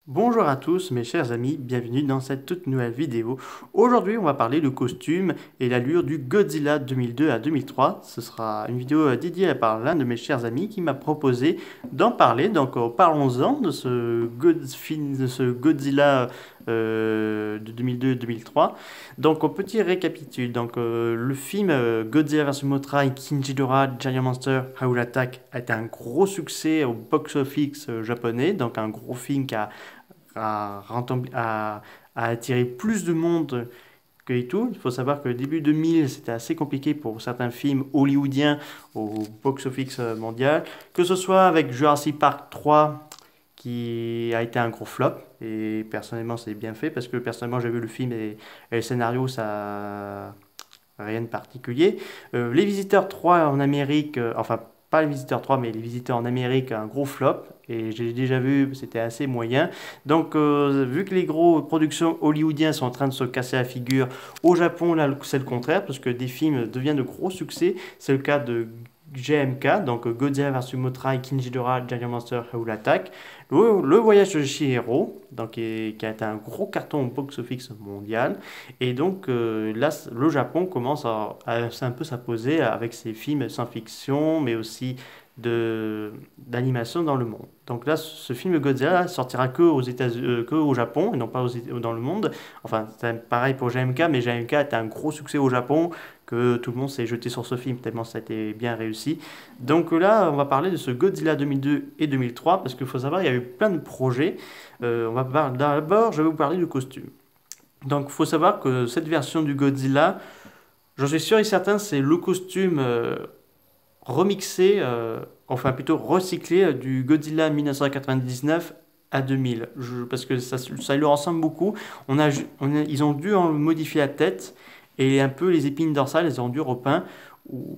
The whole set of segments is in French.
Bonjour à tous mes chers amis, bienvenue dans cette toute nouvelle vidéo. Aujourd'hui on va parler de costumes et l'allure du Godzilla 2002 à 2003. Ce sera une vidéo dédiée par l'un de mes chers amis qui m'a proposé d'en parler. Donc parlons-en de ce Godzilla de 2002-2003. Donc au petit récapitule, donc le film Godzilla vs Mothra et King Ghidorah Giant Monster Howl Attack a été un gros succès au box-office japonais, donc un gros film qui a, a, a attiré plus de monde que et tout. Il faut savoir que début 2000, c'était assez compliqué pour certains films hollywoodiens au box-office mondial, que ce soit avec Jurassic Park 3 qui a été un gros flop. Et personnellement, c'est bien fait parce que personnellement, j'ai vu le film et le scénario, ça rien de particulier. Les Visiteurs 3 en Amérique, enfin pas les Visiteurs 3, mais les Visiteurs en Amérique, un gros flop. Et j'ai déjà vu, c'était assez moyen. Donc, vu que les gros productions hollywoodiennes sont en train de se casser la figure, au Japon, là, c'est le contraire, parce que des films deviennent de gros succès. C'est le cas de GMK, donc Godzilla vs Mothra et King Ghidorah Giant Monster Howl Attack. Le voyage de Chihiro, donc, qui a été un gros carton au box-office mondial. Et donc là, le Japon commence à un peu s'imposer avec ses films science-fiction, mais aussi d'animation dans le monde. Donc là, ce film Godzilla sortira que que au Japon et non pas dans le monde. Enfin, c'est pareil pour JMK, mais JMK était un gros succès au Japon que tout le monde s'est jeté sur ce film tellement ça a été bien réussi. Donc là, on va parler de ce Godzilla 2002 et 2003 parce qu'il faut savoir, il y a eu plein de projets. D'abord, je vais vous parler du costume. Donc, il faut savoir que cette version du Godzilla, j'en suis sûr et certain, c'est le costume remixé, enfin plutôt recyclé du Godzilla 1999 à 2000. Parce que ça lui ressemble beaucoup. Ils ont dû en modifier la tête et un peu les épines dorsales, elles ont dû repeindre.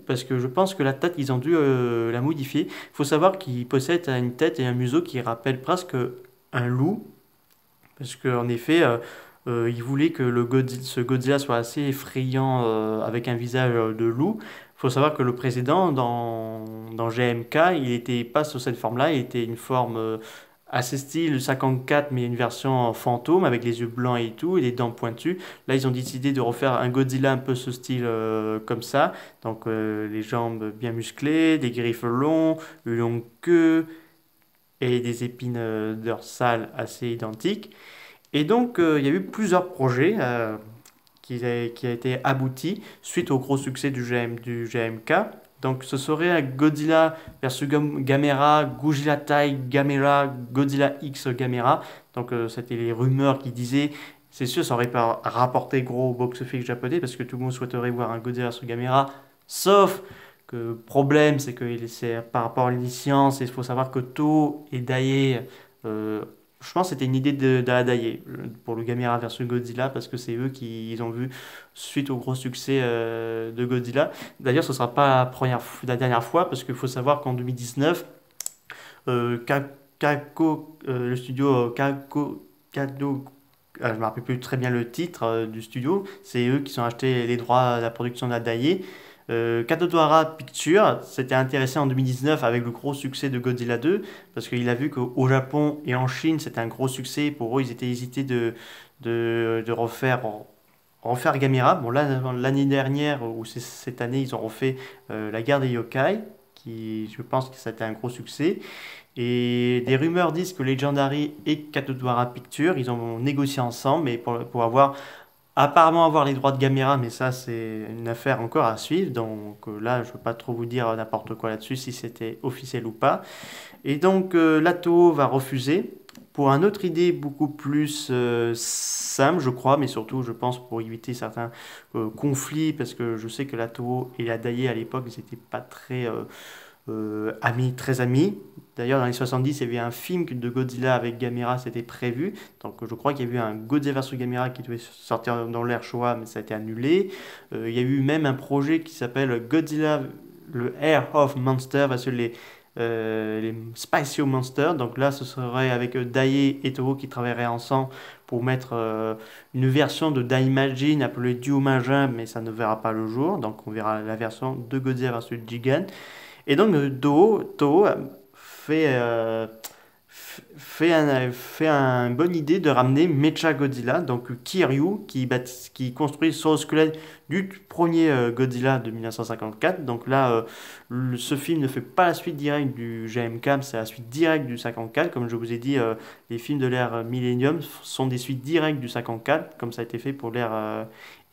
Parce que je pense que la tête, ils ont dû la modifier. Il faut savoir qu'il possède une tête et un museau qui rappellent presque un loup. Parce qu'en effet, il voulait que ce Godzilla soit assez effrayant avec un visage de loup. Il faut savoir que le précédent, dans GMK, il n'était pas sous cette forme-là, il était une forme assez style 54, mais une version fantôme avec les yeux blancs et tout, et les dents pointues. Là, ils ont décidé de refaire un Godzilla un peu ce style comme ça. Donc, les jambes bien musclées, des griffes longs, une longue queue et des épines dorsales assez identiques. Et donc, il y a eu plusieurs projets qui a été aboutis suite au gros succès du GMK. Donc, ce serait un Godzilla versus Gamera, Godzilla Tai Gamera, Godzilla X Gamera. Donc, c'était les rumeurs qui disaient, c'est sûr, ça aurait pas rapporté gros au box-office japonais parce que tout le monde souhaiterait voir un Godzilla versus Gamera. Sauf que le problème, c'est que c'est par rapport à la licence, et il faut savoir que Toho et Daiei je pense que c'était une idée d'Adaye pour le Gamera versus Godzilla parce que c'est eux qui ils ont vu suite au gros succès de Godzilla. D'ailleurs, ce ne sera pas la dernière fois parce qu'il faut savoir qu'en 2019, le studio Kado, je ne me rappelle plus très bien le titre du studio, c'est eux qui ont acheté les droits à la production d'Adaye. Katodora Pictures s'était intéressé en 2019 avec le gros succès de Godzilla 2 parce qu'il a vu qu'au Japon et en Chine c'était un gros succès. Pour eux, ils étaient hésités de refaire Gamera. Bon, là, l'année dernière ou cette année, ils ont refait La guerre des yokai qui, je pense que c'était un gros succès. Et des rumeurs disent que Legendary et Katodora Pictures, ils ont négocié ensemble mais pour apparemment avoir les droits de Gamera, mais ça c'est une affaire encore à suivre. Donc là, je ne veux pas trop vous dire n'importe quoi là-dessus, si c'était officiel ou pas. Et donc l'ATO va refuser pour une autre idée beaucoup plus simple, je crois, mais surtout, je pense, pour éviter certains conflits, parce que je sais que l'ATO et la Daiei à l'époque, ils n'étaient pas amis, très amis. D'ailleurs, dans les 70, il y avait un film de Godzilla avec Gamera, c'était prévu. Donc, je crois qu'il y a eu un Godzilla vs Gamera qui devait sortir dans l'ère Showa, mais ça a été annulé. Il y a eu même un projet qui s'appelle Godzilla, le Air of Monster versus les Spicio Monsters. Donc là, ce serait avec Daiei et Toho qui travailleraient ensemble pour mettre une version de Daimajin appelée Dyumajin, mais ça ne verra pas le jour. Donc, on verra la version de Godzilla vs Gigan. Et donc, Toho fait, fait une bonne idée de ramener Mecha-Godzilla, donc Kiryu, qui construit sur le squelette du premier Godzilla de 1954. Donc là, ce film ne fait pas la suite directe du GMK, c'est la suite directe du 54. Comme je vous ai dit, les films de l'ère Millennium sont des suites directes du 54, comme ça a été fait pour l'ère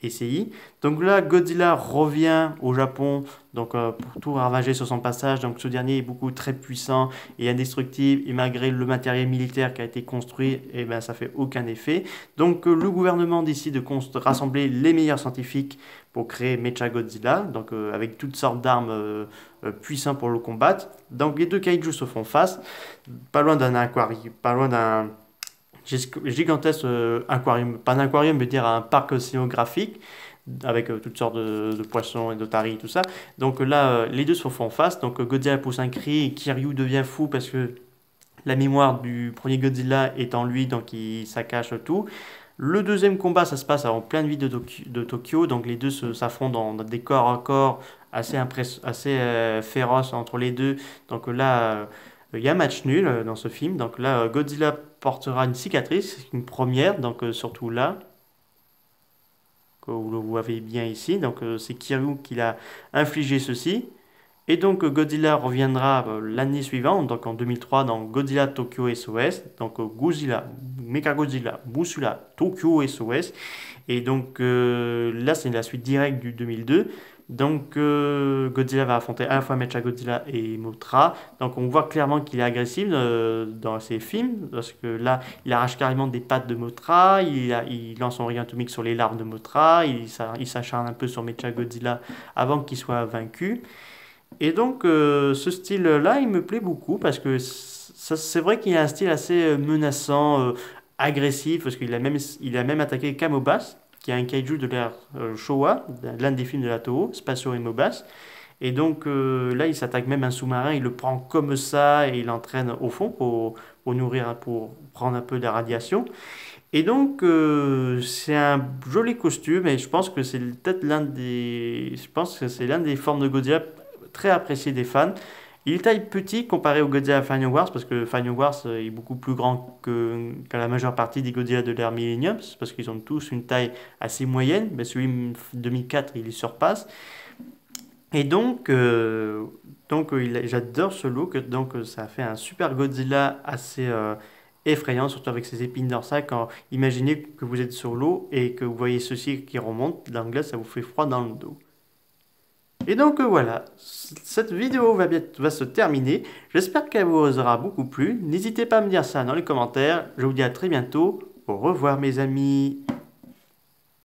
SCI. Donc là, Godzilla revient au Japon donc, pour tout ravager sur son passage. Donc ce dernier est beaucoup très puissant et indestructible. Et malgré le matériel militaire qui a été construit, eh ben, ça fait aucun effet. Donc le gouvernement décide de rassembler les meilleurs scientifiques pour créer Mecha-Godzilla, donc avec toutes sortes d'armes puissantes pour le combattre. Donc les deux kaiju se font face, pas loin d'un aquarium, pas loin d'un gigantesque aquarium, pas un aquarium, mais dire un parc océanographique avec toutes sortes de poissons et d'otaries, tout ça. Donc là, les deux se font face. Donc Godzilla pousse un cri et Kiryu devient fou parce que la mémoire du premier Godzilla est en lui, donc ça cache tout. Le deuxième combat, ça se passe en pleine ville de Tokyo, donc les deux s'affrontent dans des corps à corps assez féroces entre les deux. Donc là, il y a un match nul dans ce film. Donc là, Godzilla portera une cicatrice, une première, donc surtout là, que vous voyez bien ici. Donc c'est Kiryu qui l'a infligé ceci. Et donc Godzilla reviendra l'année suivante, donc en 2003, dans Godzilla Tokyo SOS. Donc Godzilla, Mechagodzilla, Musula, Tokyo SOS. Et donc là, c'est la suite directe du 2002. Donc Godzilla va affronter à la fois Mechagodzilla et Mothra. Donc on voit clairement qu'il est agressif dans ses films, parce que là, il arrache carrément des pattes de Mothra, il lance son rayon atomique sur les larves de Mothra, il s'acharne un peu sur Mechagodzilla avant qu'il soit vaincu. Et donc, ce style-là, il me plaît beaucoup parce que c'est vrai qu'il a un style assez menaçant, agressif, parce il a même attaqué Kamobas, qui est un kaiju de l'ère Showa, l'un des films de la Toho, Spatio et Mobas. Et donc, là, il s'attaque même à un sous-marin, il le prend comme ça et il l'entraîne au fond pour nourrir, pour prendre un peu de la radiation. Et donc, c'est un joli costume et je pense que c'est peut-être je pense que c'est l'un des formes de Godzilla très apprécié des fans. Il est taille petit comparé au Godzilla Final Wars parce que Final Wars est beaucoup plus grand que la majeure partie des Godzilla de l'ère Millennium parce qu'ils ont tous une taille assez moyenne, mais celui de 2004 il les surpasse. Et donc, j'adore ce look, donc ça fait un super Godzilla assez effrayant, surtout avec ses épines dorsales. Quand imaginez que vous êtes sur l'eau et que vous voyez ceci qui remonte, l'anglais ça vous fait froid dans le dos. Et donc voilà, cette vidéo va se terminer. J'espère qu'elle vous aura beaucoup plu. N'hésitez pas à me dire ça dans les commentaires. Je vous dis à très bientôt. Au revoir mes amis.